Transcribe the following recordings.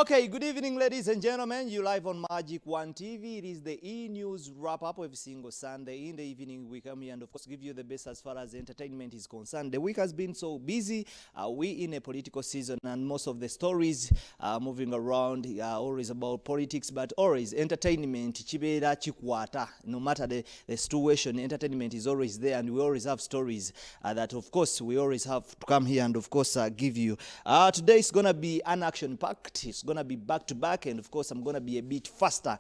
Okay, good evening, ladies and gentlemen. You live on Magic One TV. It is the E-News wrap-up every single Sunday. In the evening, we come here and, of course, give you the best as far as entertainment is concerned. The week has been so busy. We in a political season, and most of the stories moving around are always about politics, but always entertainment. Chibera chikwata. No matter the situation, entertainment is always there, and we always have stories that, of course, we always have to come here and, of course, give you. Today is going to be an action-packed. It's going to be back-to-back, and of course I'm going to be a bit faster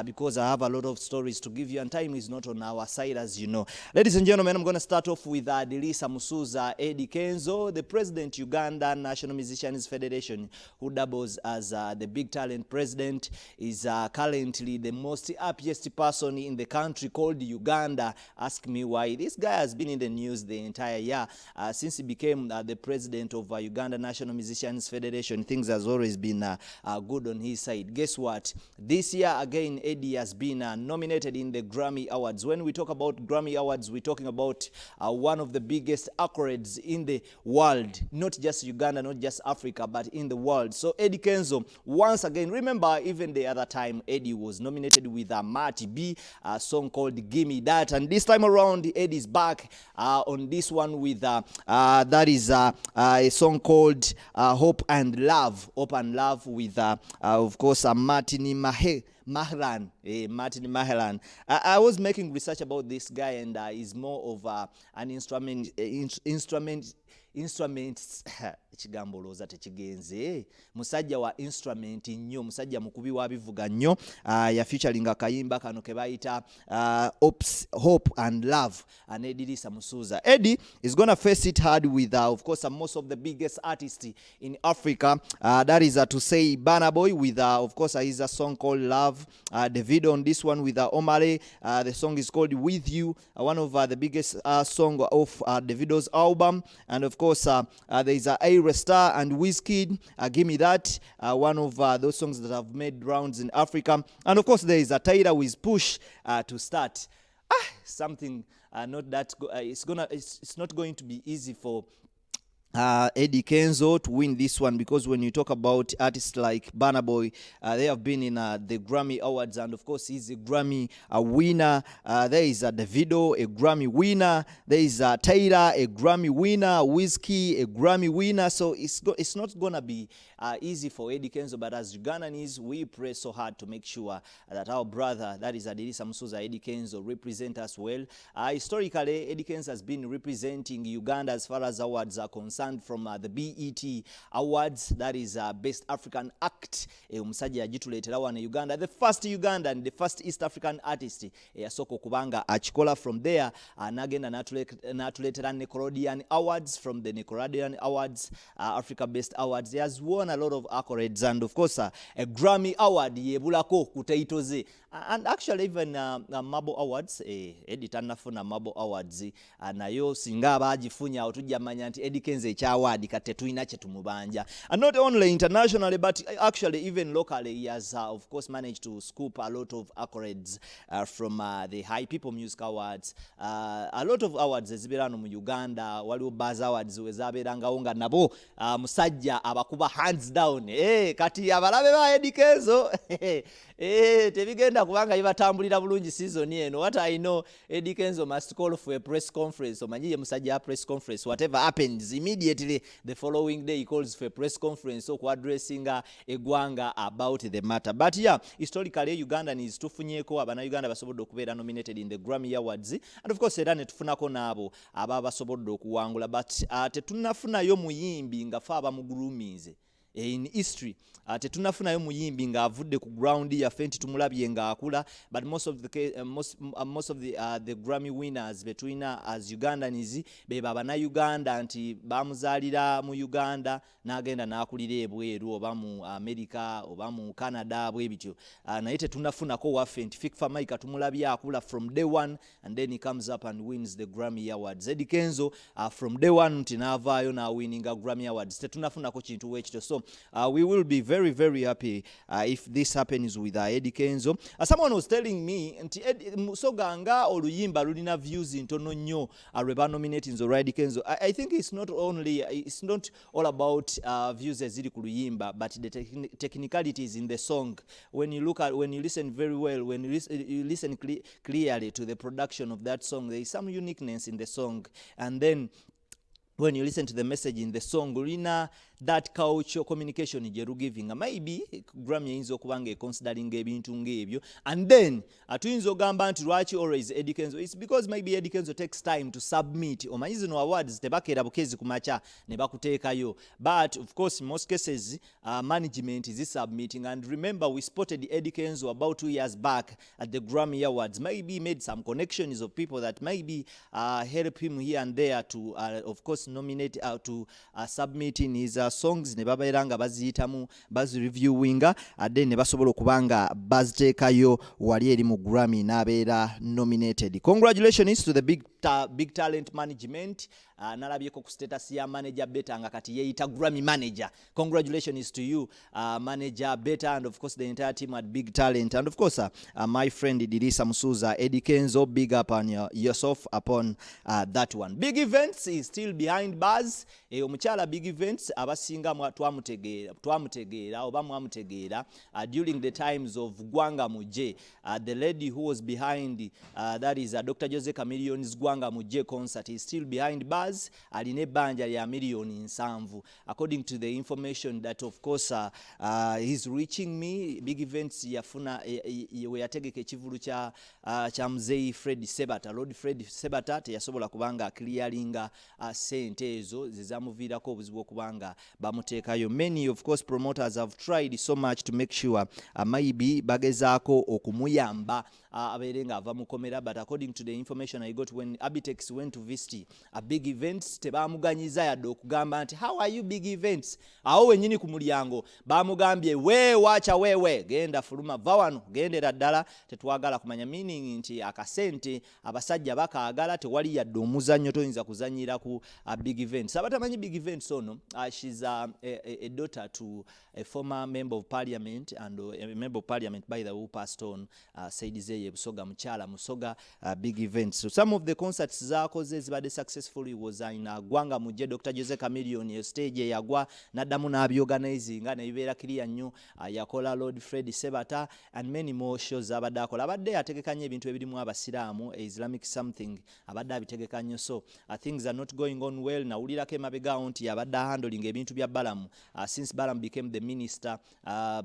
because I have a lot of stories to give you, and time is not on our side, as you know. Ladies and gentlemen, I'm going to start off with Delisa Musuza Eddy Kenzo, the President Uganda National Musicians Federation, who doubles as the big talent president, is currently the most happiest person in the country called Uganda. Ask me why. This guy has been in the news the entire year since he became the president of Uganda National Musicians Federation. Things has always been good on his side. Guess what? This year again, Eddy has been nominated in the Grammy Awards. When we talk about Grammy Awards, we're talking about one of the biggest accolades in the world. Not just Uganda, not just Africa, but in the world. So Eddy Kenzo, once again, remember even the other time Eddy was nominated with Marty B, a song called Gimme That. And this time around, Eddy's back on this one with, that is a song called Hope and Love. Hope and Love with, of course, Martin Mahlan. Martin Mahlan. I was making research about this guy, and he's more of an instruments ekigambo loza tekigenze musajja wa instrument nnyo, musajja mukubi wa bivuga nnyo, ya featuring akayimba kano ke bayita Hope and Love, and Delisa Musuza. Eddy is going to face it hard with of course most of the biggest artists in Africa, that is to say Burna Boy with of course his a song called Love, Davido on this one with Omale, the song is called With You, one of the biggest song of Davido's album, and of course there is a Star and Wizkid, Gimme That, one of those songs that have made rounds in Africa, and of course there is a Tyler with Push to start. Something not that it's not going to be easy for Eddy Kenzo to win this one, because when you talk about artists like Burna Boy, they have been in the Grammy Awards, and of course he's a Grammy winner. There is Davido, a Grammy winner. There is Tyler, a Grammy winner. Wizkid, a Grammy winner. So it's not gonna be easy for Eddy Kenzo, but as Ugandans, we pray so hard to make sure that our brother, that is Delisa Musuza Eddy Kenzo, represent us well. Historically, Eddy Kenzo has been representing Uganda as far as awards are concerned, from the BET Awards, that is Best African Act. Omusajja yagituleetera wano Uganda, the first Ugandan, the first East African artist eyasooka okubanga akikola. From there n'agenda n'atuleetera Nickelodeon Awards. From the Nickelodeon Awards, Africa Best Awards, he has won a lot of accolades, and of course a Grammy Award yebulako ku taito ze, and actually even Marble Awards, Eddy tanafuna Marble Awards, nayo singa abagifunya otujja manya nti Eddy Kenzo ekyawadi kate tulina kye tumubanja. And not only internationally, but actually even locally, he has of course managed to scoop a lot of accolades from the High People Music Awards, a lot of awards ezibera no mu Uganda. Waliwo Buzz Awards wezaberangawo nga nabo musajja abakuba hands down. Kati abalabe ba Eddy Kenzo tebigenda kubanga ibatambulira bulungi season eno. What I know, Eddy Kenzo must call for a press conference. Omanyiye musajja press conference, whatever happens immediately the following day he calls for a press conference, so addressing egwanga about the matter. But yeah, historically Uganda is tufunyeko abana Uganda basobodde okubeera nominated in the Grammy Awards, and of course era ne tufunako nabo aba basobodde okuwangula, but tetunafunayo muyimbi nga fa abamugulumize in history. Tetunafunayo muyimbi nga avudde ku ground yaffe nti tumulabye nga akula, but most of the Grammy winners between as Ugandans be baba na Uganda nti bamuzalira mu Uganda n'agenda n'akulira ebweru oba mu America oba mu Canada bwe bityo, naye tetunafunako waffe nti Fikfa Mike tumulabye akula from day one, and then he comes up and wins the Grammy Awards. Eddy Kenzo from day one nti n'avaayo na winning Grammy Awards, tetunafunako kintu wekito. So we will be very, very happy if this happens with Eddy Kenzo. Someone was telling me nti Musoga nga oluyimba lulina views ntono nnyo lwe nominating nzo Eddy Kenzo. I think it's not all about views eziri ku luyimba, but the technicalities in the song. When you listen very well, when you listen clearly to the production of that song, there is some uniqueness in the song. And then when you listen to the message in the song, ulina that culture communication jeru giving, maybe Grammy yinzo kubanga considering ebintu ngebyo. And then atuyinzo gamba nti lwaki always Eddy Kenzo, it's because maybe Eddy Kenzo takes time to submit omanyizi no awards tebakera bukezi kumacha ne bakuteekayo, but of course in most cases management is submitting. And remember, we spotted Eddy Kenzo about 2 years back at the Grammy Awards. Maybe made some connections of people that maybe help him here and there to of course nominate to submitting his songs ne babeera nga baziyitamu bazireviewinga then ne basobola okubanga baziteekayo wali eri mu Grammy n'abeera nominated. Congratulations to the big talent management. Nalabyeko ku status ya manager Beta nga kati yeeyita Grammy manager. Congratulations to you manager Beta, and of course the entire team at Big Talent, and of course my friend Dirisa Musuza. Eddy Kenzo, big up on yourself upon that one. Big Events is still behind bars. Omukyala Big Events abasinga twamutegeera oba mwamutegeera during the times of Gwanga Muje, the lady who was behind that is Dr. Jose Chameleon's Gwanga Muje concert is still behind bars. Aline ebbanja lya miliyoni 7 according to the information that of course he's reaching me. Big Events yafuna we yategeka ekivulu cha Mzee Fred Sebata, Lord Fred Sebata teyasobola kubanga clearinga sente ezo zizamuvirako obuzibu okubanga bamuteekayo. Many of course promoters have tried so much to make sure maybe bagezaako okumuyamba aberenga ava mukomera, but according to the information I got when Abitex went to visit a Big Events tebamuganyiza yadde okugamba nti how are you Big Events, awo wenyini ku mulyango bamugambye wacha wewe genda fuluma vawano gendera ddala tetwagala kumanya, meaning nti akasente abasajja bakaagala tewali yadde omuzannyo toyinza kuzanyira ku Big Events. Abatamanyi Big Events ono she's a daughter to a former member of parliament, and a member of parliament by the who passed on Said Zeye Busoga Muchala Musoga. Big Events. So some of the concerts zakoze zibadde successfully was in Gwanga Muje. Dr. Jose Chameleon ye stage yagwa naddamu n'abyorganizing nga nebibeera kiriya nnyo yakola Lord Fred Sebata and many more shows abadde akola. Abadde ategekanye ebintu ebirimu abasiraamu Islamic something abadde abitegeka nnyo, so things are not going on well. Nawulirako emabegaawo nti abadde handling ebintu bya Balamu since Balamu became the minister.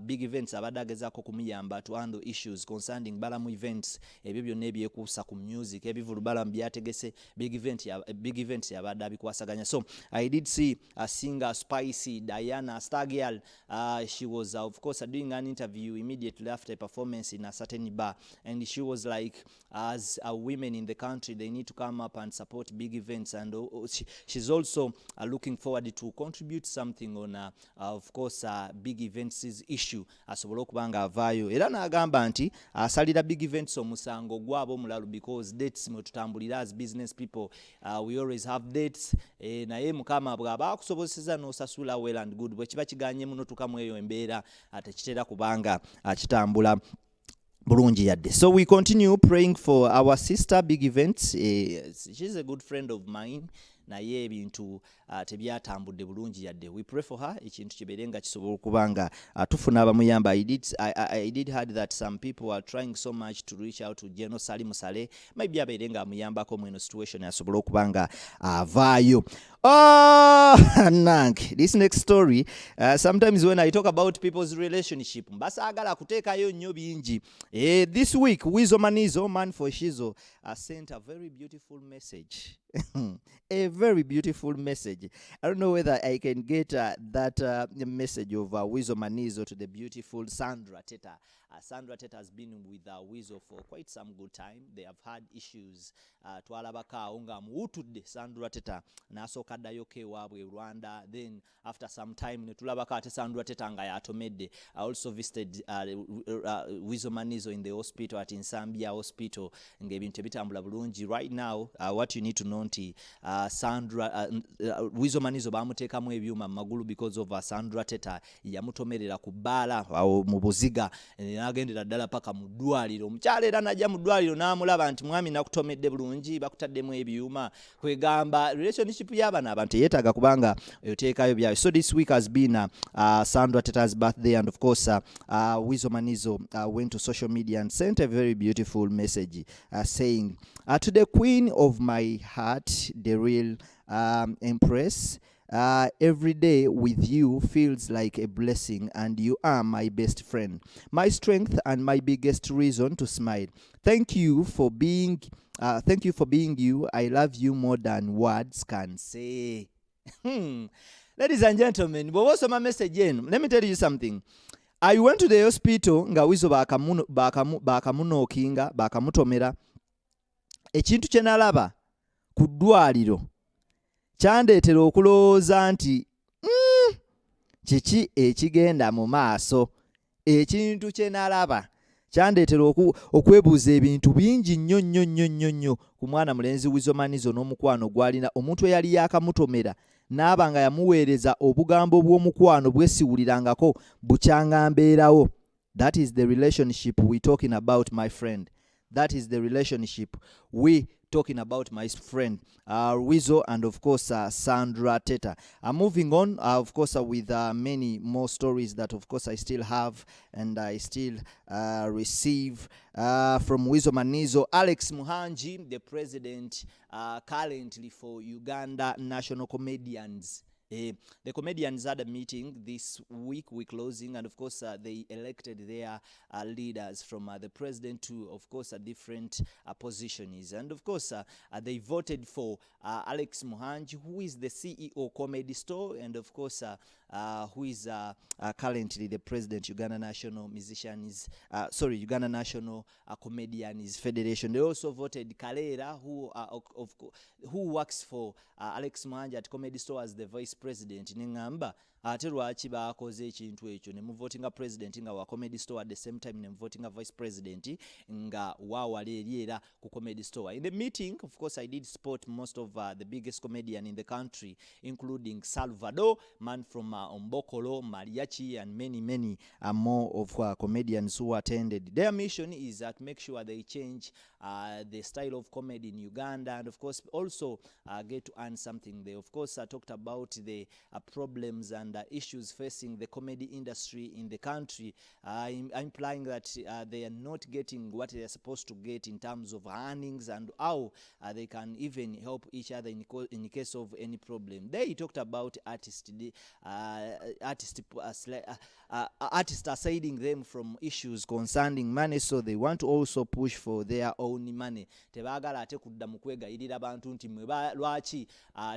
Big Events abadde agezaako kumuyamba to handle issues concerning Balamu events, ebyo byonna ebyekuusa ku music ebivulu Balamu byategese Big Events yabadde abikwasaganya. So I did see a singer Spicy Diana Stargirl. She was of course doing an interview immediately after a performance in a certain bar, and she was like, as women in the country, they need to come up and support Big Events, and she's also looking forward to contribute something on of course Big Events' issue asobola okubanga avaayo. Era n'agamba nti asalira Big Events omusango gwabo omulalu because dates mwe tutambulira as business people, we always have dates, naye mukama bw'aba akusobozeseza n'osasula well and good, bwe kiba kiganye muno tukamu eyo embeera tekitera kubanga kitambula bulungi yadde. So we continue praying for our sister Big Events. She's a good friend of mine, naye ebintu tebyatambudde bulungi yadde. We pray for her ekintu kiberenga kisobola kubanga tufuna abamuyamba. I did heard that some people are trying so much to reach out to General Salim Saleh, maybe aberenga amuyambako mu situation asobola okubanga avaayo. Nank, this next story, sometimes when I talk about people's relationship mbasagala kuteekayo nnyo bingi. This week Wizo Manizo, man for Shizo, sent a very beautiful message. A very beautiful message. I don't know whether I can get that message of Wizo Manizo to the beautiful Sandra Teta Sandra Teta has been with Weasel for quite some good time. They have had issues. Twalabaka unga muutudde Sandra Teta nasooka addayo kewaabwe Rwanda. Then after some time netulabaka ate Sandra Teta nga yatomedde. I also visited Weasel Manizo in the hospital at Nsambya Hospital ng'ebintu ebitambula bulungi. Right now what you need to know nti Sandra Weasel Manizo bamuteekamu ebyuma mu magulu because of Sandra Teta yamutomerera ku bbaala mu Buziga n'agendera ddala paka mu ddwaliro. Omukyala era najja mu ddwaliro n'amulaba nti mwami nakutomedde bulungi bakutaddemu ebyuma. Kwegamba relationship y'abana abantu yeetaaga kubanga oteekayo byayo. So this week has been Sandra Teta's birthday, and of course Weasel Manizo went to social media and sent a very beautiful message saying, to the queen of my heart, the real empress, every day with you feels like a blessing, and you are my best friend, my strength, and my biggest reason to smile. Thank you for being you. I love you more than words can say. Ladies and gentlemen, bw'osoma message eno, let me tell you something. I went to the hospital nga Weasel bakamunookinga bakamutomera. Ekintu kye nalaba ku ddwaliro kyandeetera okulowooza nti kiki ekigenda mu maaso. Ekintu kye nalaba kyandeetera okwebuuza ebintu bingi nnyo ku mwana mulenzi Weasel Manizo n'omukwano gw'alina. Omuntu eyali yakamutomera n'aba nga yamuweereza obugambo bw'omukwano bwesiwulirangako bukyanga mbeerawo. That is the relationship we talking about, my friend. That is the relationship we talking about, my friend. Weasel and of course Sandra Teta. Moving on, of course, with many more stories that of course I still have and I still receive from Weasel Manizo. Alex Muhangi, the president currently for Uganda National Comedians. The comedians had a meeting this week, we're closing, and of course they elected their leaders from the president to, of course, different positions. And of course they voted for Alex Muhangi, who is the CEO Comedy Store, and of course who is currently the president Uganda National Uganda National Comedians Federation. They also voted Kalera, who works for Alex Muhangi at Comedy Store as the vice president. Nengamba ate lwaki baakoze ekintu ekyo ne muvotinga president nga wa Comedy Store at the same time ne muvotinga vice president nga waawala eri era ku Comedy Store. In the meeting, of course, I did spot most of the biggest comedian in the country, including Salvador, man from Ombokolo, Mariachi, and many more of comedians who attended. Their mission is to make sure they change the style of comedy in Uganda, and of course also get to earn something. They of course talked about the problems and issues facing the comedy industry in the country, implying that they are not getting what they are supposed to get in terms of earnings and how they can even help each other in case of any problem. They talked about artists assiding them from issues concerning money, so they want to also push for their own money. Tebagala ate kudda mu kwegayirira abantu nti mwe lwaki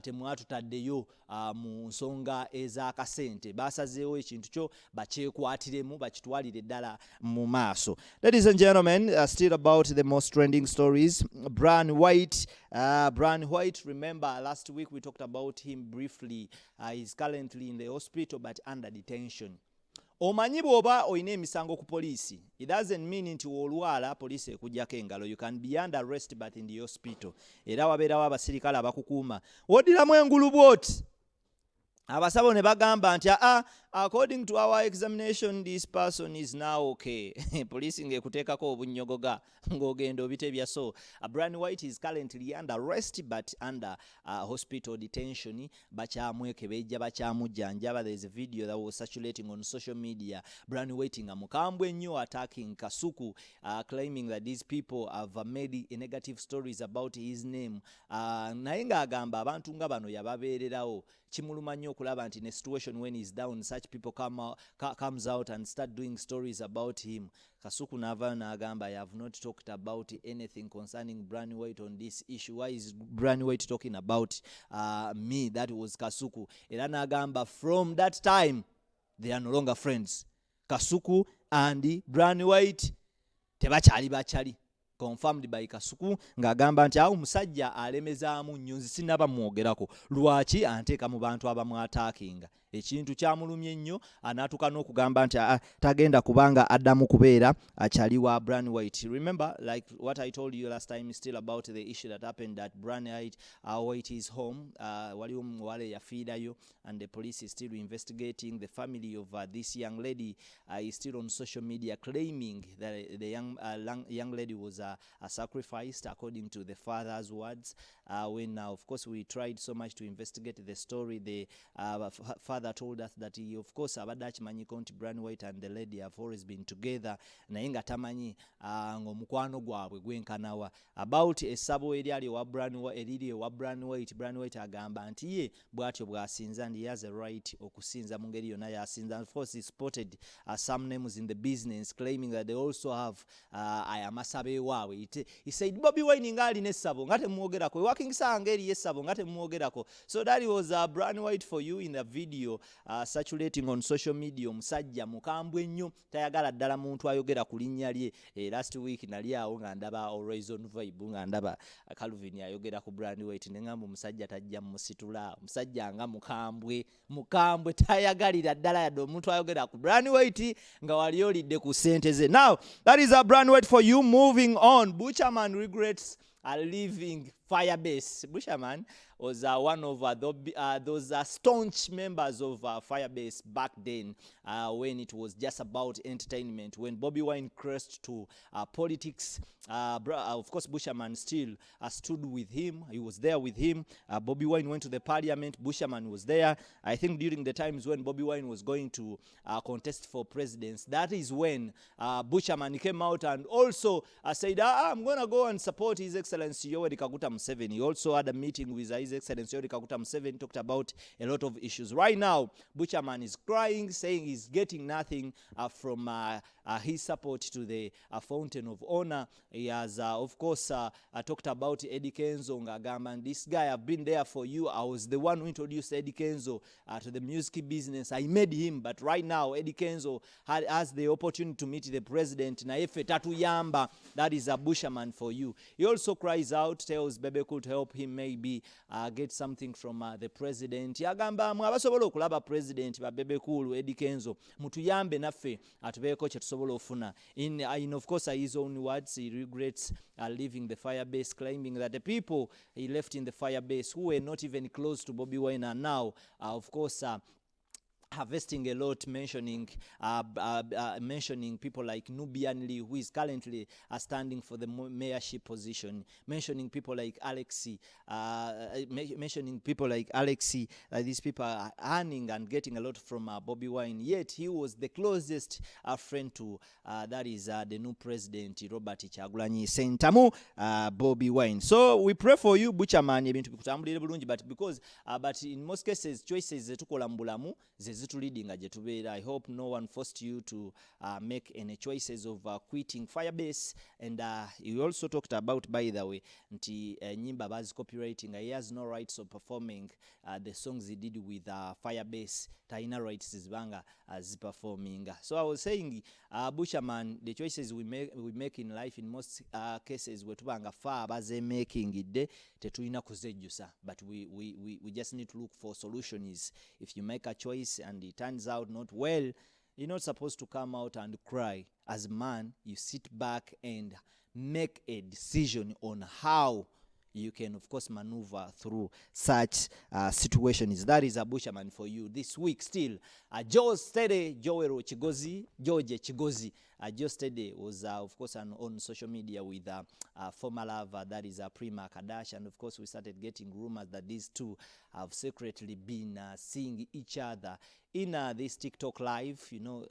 temwatutaddeyo mu nsonga ez'akasente. Basazeewo ekintu kyo bakyekwatiremu bakitwalire ddala mu maaso. Ladies and gentlemen, still about the most trending stories. Brian White, remember last week we talked about him briefly. He's currently in the hospital but under detention. Omanyi bw'oba olina emisango ku poliisi, it doesn't mean nti olwala poliisi ekujjako engalo. You can be under arrest but in the hospital. Era wabeerawo abasirikale abakukuuma. Woddiramu engulu bw'oti. Abasabo ne bagamba nti according to our examination this person is now okay. Police ngekuteekako obunnyogoga ng'ogenda obitebya. So Brian White is currently under arrest but under hospital detention. Bakyamweke bejja bakyamujjanjaba. There is a video that was circulating on social media. Brian White nga mukambwe nnyo attacking Kasuku, claiming that these people have made negative stories about his name. Naye ng'agamba abantu nga bano yababeererawo. Kimuluma nnyo okulaba nti in a situation when he's down, such people comes out and start doing stories about him. Kasuku n'avaayo n'agamba, I have not talked about anything concerning Brian White on this issue. Why is Brian White talking about me? That was Kasuku. Era n'agamba from that time they are no longer friends. Kasuku and Brand White tebakyali bachali. Confirmed by Kasuku ng'agamba nti awo musajja alemezaamu nnyo sinaba mwogerako lwaki anteeka mu bantu abamwataakinga. Ekintu kyamulumye nnyo anaatuka n'okugamba nti tagenda kubanga addamu kubeera akyali wa Brand White. Remember, like what I told you last time, still about the issue that happened at Brand White's home. Waliwo muwala yafiirayo, and the police is still investigating. The family of this young lady is still on social media claiming that the young lady was sacrificed, according to the father's words. When of course we tried so much to investigate the story, the father told us that he of course abadde akimanyi nti Brand White and the lady have always been together, naye nga tamanyi ng'omukwano gwabwe gwenkanawa. About essabo eriri ewa Brand White, Brand White agamba nti ye bw'atyo bw'asinza and he has a right okusinza mu ngeri yonna y'asinza. Of course he spotted some names in the business claiming that they also have amasabe wawe. He said Bobby Wine nga alina essabo nga temwogerako, ewakingisa ngeri yessabo nga temwogerako. So that was Brand White for you in the video circulating on social media. Omusajja mukambwe nnyo, tayagala ddala muntu ayogera ku linnya lye. Last week nali awo nga ndaba Horizon Vibe nga ndaba Calvin ayogera ku Brand White, ne ngamba omusajja tajja musitula. Omusajja nga mukambwe tayagalira ddala yadde omuntu ayogera ku Brand White nga wali olidde ku ssente ze. Now that is a Brand White for you. Moving on, Butcherman regrets leaving Firebase. Butcherman was one of those staunch members of Firebase back then, when it was just about entertainment. When Bobby Wine crossed to politics, of course Butcherman still stood with him. He was there with him. Bobby Wine went to the parliament. Butcherman was there. I think during the times when Bobby Wine was going to contest for presidents, that is when Butcherman came out and also said, I'm going to go and support His Excellency Yoweri Kaguta Museveni. He also had a meeting with His Excellency Yoweri Kaguta Museveni, talked about a lot of issues. Right now, Butcherman is crying, saying he's getting nothing from his support to the Fountain of Honor. He has, of course, talked about Eddy Kenzo ngagamba, and this guy, I've been there for you. I was the one who introduced Eddy Kenzo to the music business. I made him, but right now, Eddy Kenzo has the opportunity to meet the president. Na efe tatuyamba, that is a Butcherman for you. He also cries out, tells Bebe could help him maybe get something from the president. Yagamba mwabasobola okulaba president ba Bebe Cool, Eddy Kenzo, mutuyambe naffe atubeeko kye tusobola ofuna. In of course his own words, he regrets leaving the Firebase, claiming that the people he left in the Firebase who were not even close to Bobby Wine are now of course harvesting a lot, mentioning people like Nubian Lee, who is currently standing for the mayorship position, mentioning people like Alexi, these people are earning and getting a lot from Bobby Wine, yet he was the closest friend to that is the new president Robert Kyagulanyi Ssentamu, Bobby Wine. So we pray for you, Butcherman, ebintu bikutambulire bulungi, but in most cases choices zetukola mu bulamu leading. I hope no one forced you to make any choices of quitting Firebase. And he also talked about, by the way, nti nyimba bazi copywriting. He has no rights of performing the songs he did with Firebase. Taina rights zibanga as performing. So I was saying, Butcherman, the choices we make in life, in most cases, we tubanga far baze making it tetulina kuzejusa, but we just need to look for solutions. If you make a choice and it turns out not well, you're not supposed to come out and cry. As a man, you sit back and make a decision on how you can, of course, maneuver through such situations. That is a Butcherman for you this week. Still, George Chigozi, was, of course, on social media with former lover, that is Prima Kardashian. And, of course, we started getting rumors that these two have secretly been seeing each other in this TikTok live. You know,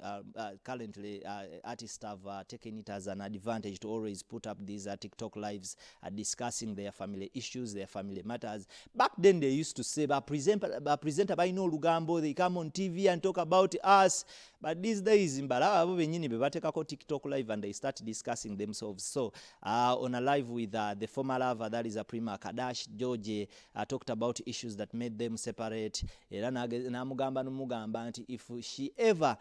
currently artists have taken it as an advantage to always put up these TikTok lives discussing their family issues, their family matters. Back then they used to say, presenter by no Lugambo, they come on TV and talk about us. but these days mbala abo benyini bebatekako TikTok live and they start discussing themselves. So on a live with the former lover, that is a Prima Kadash, George talked about issues that made them separate. Era namugamba numugamba nti if she ever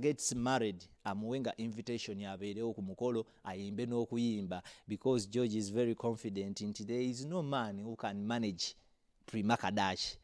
gets married, amuwenga invitation yabeerewo ku mukolo ayimbe n'okuyimba, because George is very confident nti there is no man who can manage Prima Kadash.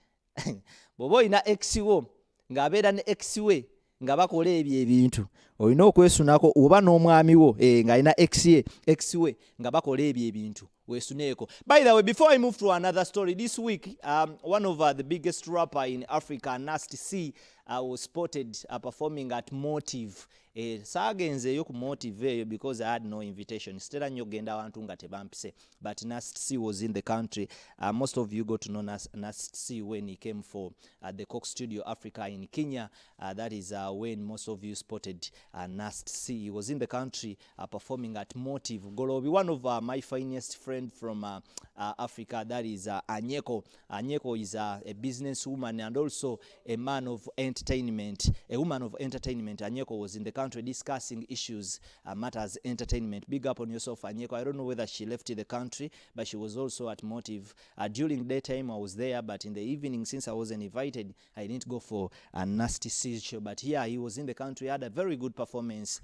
Bobo ina exiwo ng'abeera ne exiwe nga bakola ebyo ebintu, olina okwesunako oba n'omwami wo ng'alina exiwe nga bakola ebyo ebintu wesuneko. By the way, before I move to another story, this week one of the biggest rapper in Africa, Nasty C, was spotted performing at Motive. Sagenzeyo ku Motive because I had no invitation. Stella nyogenda abantu nga tebampise, but Nasty C was in the country. Most of you got to know Nasty C when he came for the Coke Studio Africa in Kenya. That is when most of you spotted Nasty C. He was in the country performing at Motive. Golobi, one of my finest friends from Africa, that is Anyeko. Anyeko is a businesswoman and also a man of entertainment, a woman of entertainment. Anyeko was in the country discussing issues, matters, entertainment. Big up on yourself, Anyeko. I don't know whether she left the country, but she was also at Motive. During daytime, I was there, but in the evening, since I wasn't invited, I didn't go for a Nasty C show. But here, he was in the country, had a very good performance.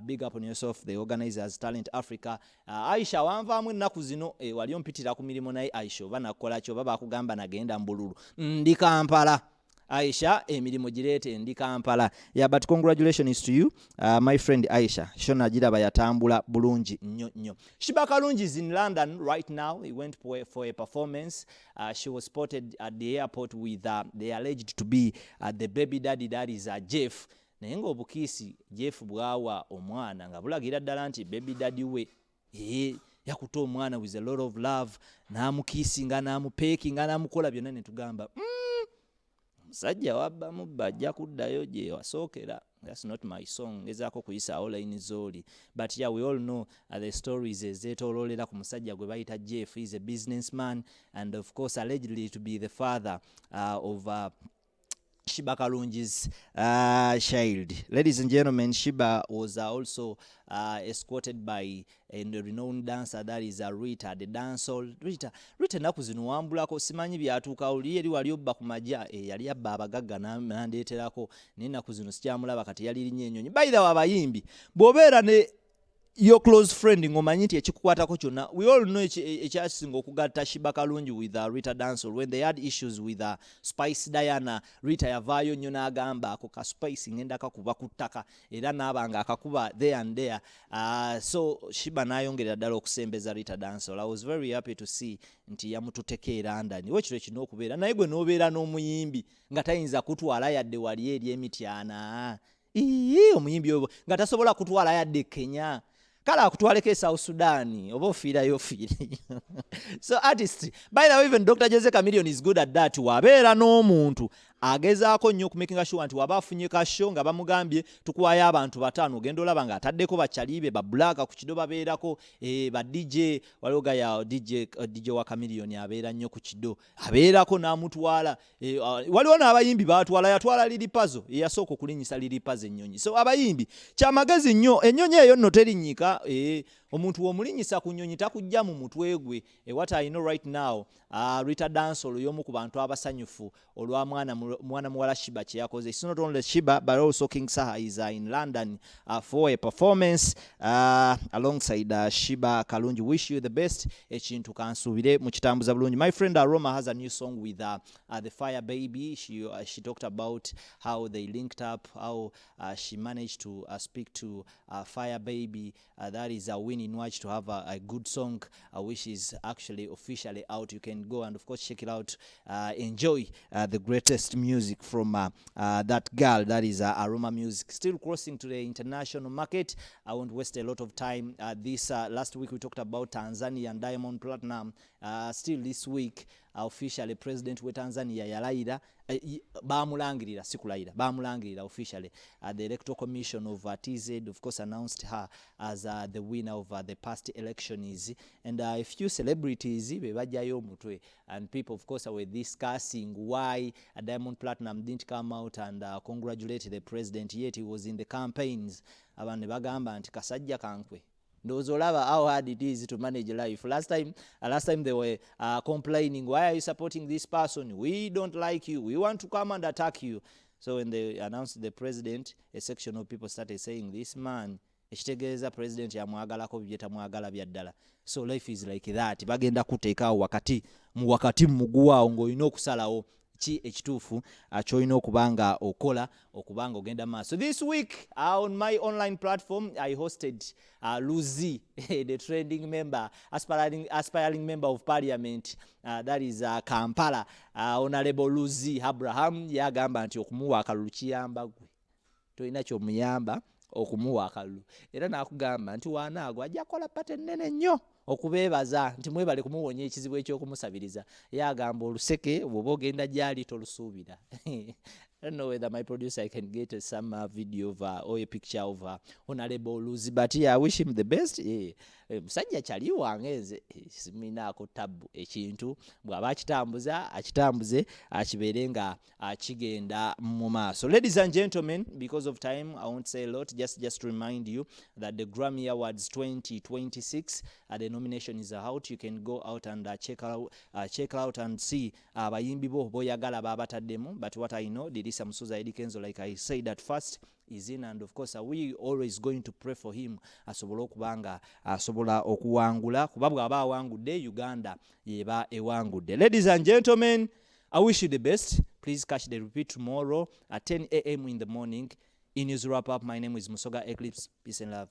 Big up on yourself, the organizers, Talent Africa. Aisha, wanvamu ennaku zino wali ompitira ku milimo naye Aisha banakola kyo baba akugamba nagenda mbululu ndi Kampala. Aisha, emilimo girete ndi Kampala. Yeah, but congratulations to you, my friend Aisha. Shona jiraba yatambula bulungi nnyo. Shiba Kalungi is in London right now. He went for a performance. She was spotted at the airport with the alleged to be the baby daddy, that is Jeff. Naye ng'obukiisi Jeff bwawa omwana nga bulagira ddala nti baby daddy we yakuta omwana with a lot of love, n'amukiisinga n'amupeekinga n'amukola byonna ne tugamba musajja wabbamu bajja kuddayo gye wasookera. That's not my song. Ezaako kuyisa online zoli. But yeah, we all know the stories ezeetooloolera ku musajja gwe bayita Jeff. He's a businessman and of course allegedly to be the father of Shiba Kalungi's child. Ladies and gentlemen, Shiba was also escorted by a renowned dancer, that is Rita, the dancehall. Rita naku zino wambulako simanyi byatuuka oli eri wali obba ku majja yali abba abagagga nandeeterako naye naku zino sikyamulaba kati yali linnyo ennyonyi. By the way, abayimbi bw'obeera ne your close friend ngomanyi nti ekikukwatako kyonna. We all know ekyasinga okugatta Shiba Kalungi with Rita Dancehall. When they had issues with Spice Diana, Rita yavaayo nnyo n'agamba ako ka Spice ngenda kakuba ku ttaka era n'abanga akakuba there and there. So Shiba n'ayongerera ddala okusembeza Rita Dancehall. I was very happy to see nti yamututekeera ndani wekiro ekino okubeera naye gwe n'obeera n'omuyimbi nga tayinza kutwala yadde wali eri emityana omuyimbi oyo nga tasobola kutwala yadde Kenya. Kala akutwaleko South Sudan oba ofiirayo ofiire. So artist, by the way, even Dr. Jose Chameleone is good at that. Wabeera n'omuntu agezaako nnyo okumakinga sure nti waba afunye ka show nga bamugambye tukuwayo abantu bataano ogenda olaba nga ataddeko bakyalibe ba black ku kido babeerako ba DJ waliwo gaya DJ wa Chameleone abeera nnyo ku kido abeerako n'amutwala waliwo n'abayimbi batwala yatwala Lilipazo eyasooka okulinyisa Lilipazo ennyonyi. So abayimbi kyamagezi nnyo ennyonyi eyo nno terinyika omuntu womulinyisa ku nnyonyi takujja mu mutwe gwe. What I know right now, Rita Dancehall y'omu ku bantu abasanyufu olwa mwana muwala Shiba kye yakoze. It's not only Shiba but also King Saha is in London for a performance alongside Shiba Kalungi. Wish you the best. Ekintu kansubire mu kitambuza bulungi. My friend Aroma has a new song with the Fire Baby. She talked about how they linked up, how she managed to speak to Fire Baby. That is a win in watch to have a good song which is actually officially out. You can go and of course check it out. Enjoy the greatest music from that girl, that is Aroma Music. Still crossing to the international market. I won't waste a lot of time. This last week we talked about Tanzania and Diamond Platinum. Still this week officially president we Tanzania yalayira bamulangirira sikulayira bamulangirira officially the electoral commission of TZ of course announced her as the winner of the past elections, and a few celebrities bebajjayo omutwe, and people of course were discussing why Diamond Platinum didn't come out and congratulate the president, yet he was in the campaigns. Abantu bagamba nti kasajja kankwe ndozolaba how hard it is to manage life. Last time they were complaining, why are you supporting this person, we don't like you, we want to come and attack you. So when they announced the president, a section of people started saying, this man ekitegeeza president yamwagalako byeta mwagala byaddala. So life is like that, bagenda kuteekawo wakati mugwawo ng'olina okusalawo ki ekituufu kyolina okubanga okola okubanga ogenda maaso. This week on my online platform I hosted Luzi, the trending member, aspiring member of parliament, that is Kampala, Honorable Luzi Abraham. Yagamba nti okumuwa akalulu kiyamba gwe tolina kyomuyamba okumuwa akalulu, era nakugamba nti wanaago ajja kola pate nnene nnyo okubeebaza nti mwebale kumuwonya ekizibu ekyokumusabiriza. Yagamba oluseke bw'oba ogenda gyali tolusuubira. I don't know whether my producer can get some video of or a picture of Honorable Luzi, but yeah, I wish him the best. Musajja kyali wangenze siminaako tabu ekintu bw'aba akitambuze akibeere nga akigenda mu maaso. Ladies and gentlemen, because of time I won't say a lot, just to remind you that the Grammy Awards 2026 the nomination is out. You can go out and check out and see abayimbi bo boyagala babataddemu, but what I know Dirisa Musuza Eddy Kenzo, like I said at first, is in, and of course we always going to pray for him asobola okubanga asobola okuwangula kuba bw'aba awangudde Uganda yeba ewangudde. Ladies and gentlemen, I wish you the best. Please catch the repeat tomorrow at 10 a.m. in the morning in News Wrap Up. My name is Musoga Eclipse. Peace and love.